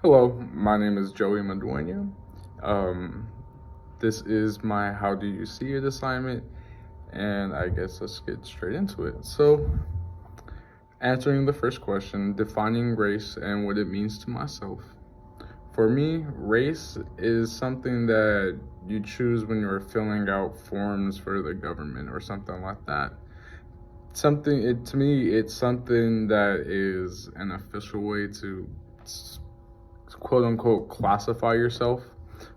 Hello, my name is Joey Madueño. Um, this is my How Do You See It assignment, and I guess let's get straight into it. So, answering the first question, defining race and what it means to myself. For me, race is something that you choose when you're filling out forms for the government or something like that. To me, it's something that is an official way to quote unquote classify yourself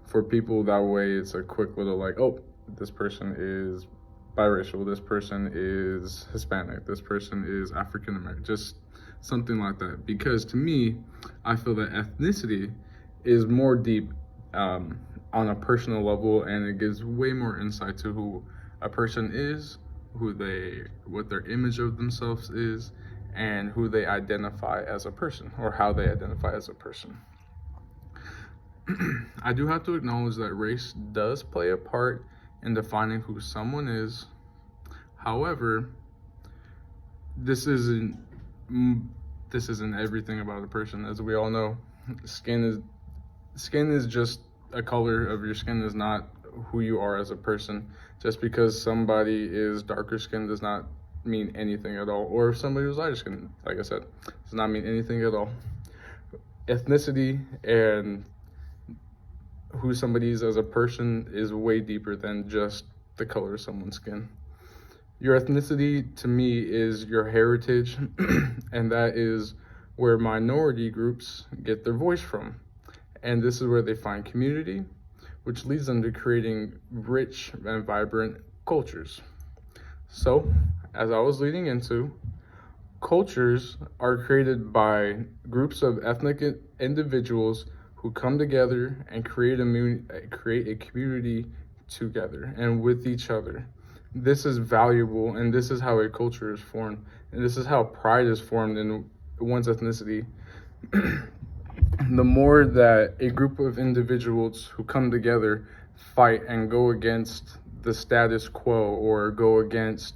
for people. That way it's a quick little like, oh, this person is biracial, this person is Hispanic, this person is African American, just something like that. Because to me, I feel that ethnicity is more deep, on a personal level, and it gives way more insight to who a person is, what their image of themselves is, and who they identify as a person, or how they identify as a person. I do have to acknowledge that race does play a part in defining who someone is. However, this isn't everything about a person. As we all know, skin is just a color of your skin, is not who you are as a person. Just because somebody is darker skinned does not mean anything at all. Or if somebody was lighter skinned, like I said, does not mean anything at all. Ethnicity and who somebody is as a person is way deeper than just the color of someone's skin. Your ethnicity, to me, is your heritage, and that is where minority groups get their voice from. And this is where they find community, which leads them to creating rich and vibrant cultures. So, as I was leading into, cultures are created by groups of ethnic individuals who come together and create a community together and with each other. This is valuable, and this is how a culture is formed, and this is how pride is formed in one's ethnicity. The more that a group of individuals who come together fight and go against the status quo or go against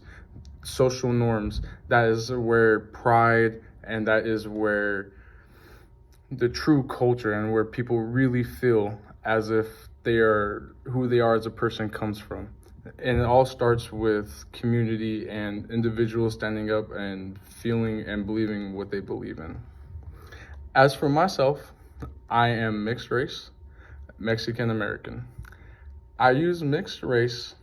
social norms, that is where pride, and that is where the true culture and where people really feel as if they are who they are as a person comes from. And it all starts with community and individuals standing up and feeling and believing what they believe in. As for myself, I am mixed race, Mexican American. I use mixed race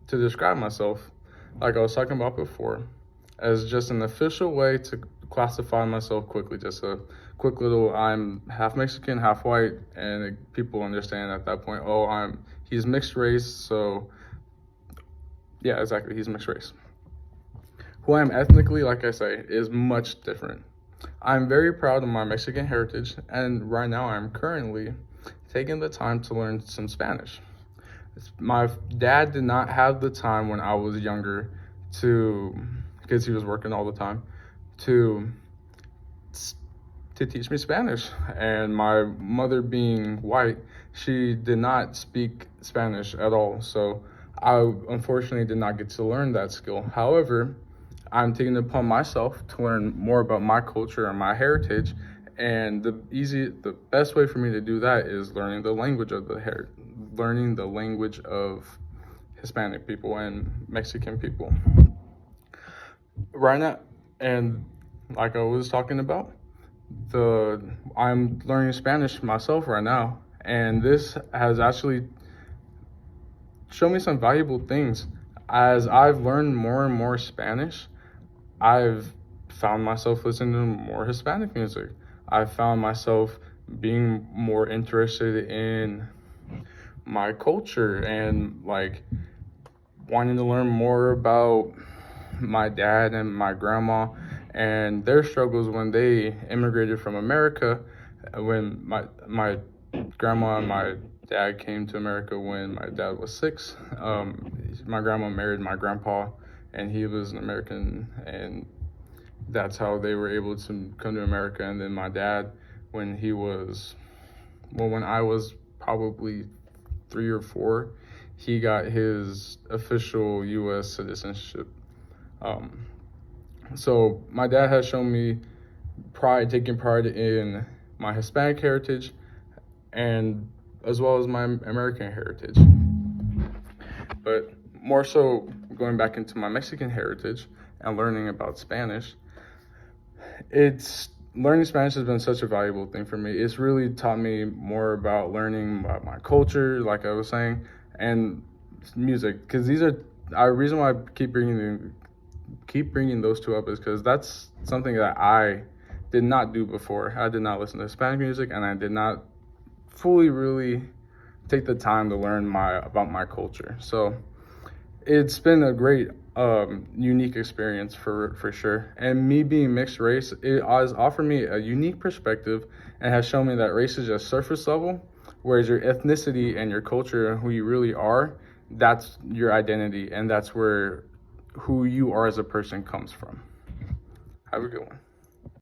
to describe myself, like I was talking about before, as just an official way to classify myself quickly. Just a quick little, I'm half Mexican, half white, and people understand at that point, oh, he's mixed race, so yeah, exactly, he's mixed race. Who I am ethnically, like I say, is much different. I'm very proud of my Mexican heritage, and right now I'm currently taking the time to learn some Spanish. My dad did not have the time when I was younger because he was working all the time, to teach me Spanish. And my mother, being white, she did not speak Spanish at all. So I unfortunately did not get to learn that skill. However, I'm taking it upon myself to learn more about my culture and my heritage. And the best way for me to do that is learning the language of Hispanic people and Mexican people. Right now, and like I was talking about, I'm learning Spanish myself right now, and this has actually shown me some valuable things. As I've learned more and more Spanish, I've found myself listening to more Hispanic music. I've found myself being more interested in my culture and like wanting to learn more about my dad and my grandma and their struggles when they immigrated from America. When my grandma and my dad came to America when my dad was 6. My grandma married my grandpa, and he was an American, and that's how they were able to come to America. And then my dad, when I was probably 3 or 4, he got his official U.S. citizenship. So my dad has shown me taking pride in my Hispanic heritage, and as well as my American heritage. But more so going back into my Mexican heritage and learning about Spanish, learning Spanish has been such a valuable thing for me. It's really taught me more about learning about my culture, like I was saying, and music, because these are the reason why I keep bringing those two up is because that's something that I did not do before. I did not listen to Hispanic music, and I did not fully really take the time to learn about my culture. So it's been a great unique experience for sure. And me being mixed race, it has offered me a unique perspective and has shown me that race is just surface level, whereas your ethnicity and your culture and who you really are, that's your identity, and that's where who you are as a person comes from. Have a good one.